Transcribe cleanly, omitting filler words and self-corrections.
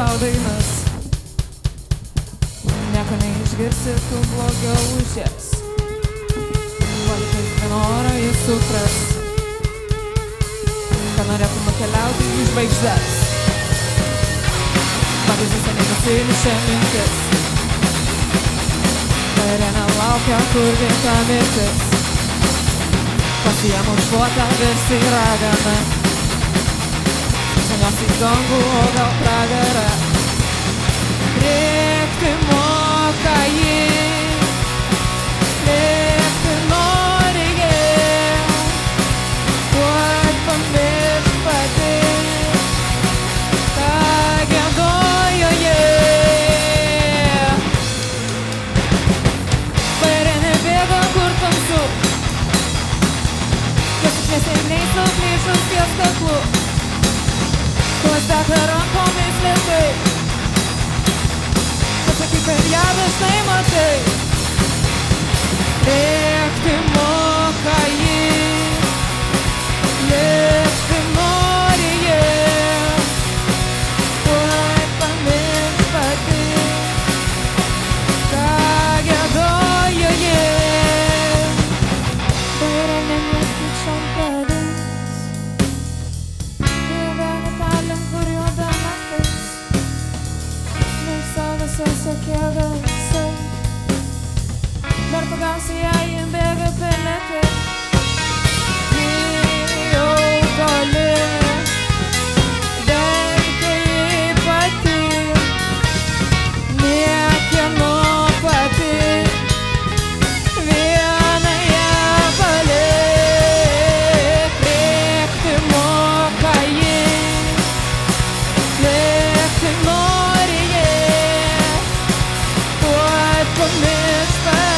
savo dainas. Nieko neišgirsi, tu blogiau už jas. Palikai nenorą jis supras, kad norėtų nukeliauti į žvaigždes. Pavyzdžiui, seniai nusilišė mintis, Kairėne laukia, kur vieta mirtis. Pasiėmu šluotą virsti raganą, senios į dangų, o gal pragarą. Rėkti moka jį, rėkti nori jį, tuoj pamiršt pati, ką giedojo jį. Kairėne bėga, kur tamsu, nesėkmės suplyšus ties kaklu, klasteka rankomis lėtai. Pasakyk, kad ją dažnai matai. Rėkti moka jį, lėkti nori jį, tuoj pamiršt pati, ką giedojo jį. Kairėne netyčiom padės, gyveni talent, kur juoda naktis, mėgsta visose kėdose, dar pagausi ją įbėga pelėti. Ji jau toli, verkia ji pati, niekieno pati, vieną ją palik. Rėkti moka jį, lėkti nori jį, tuoj pamiršt pati.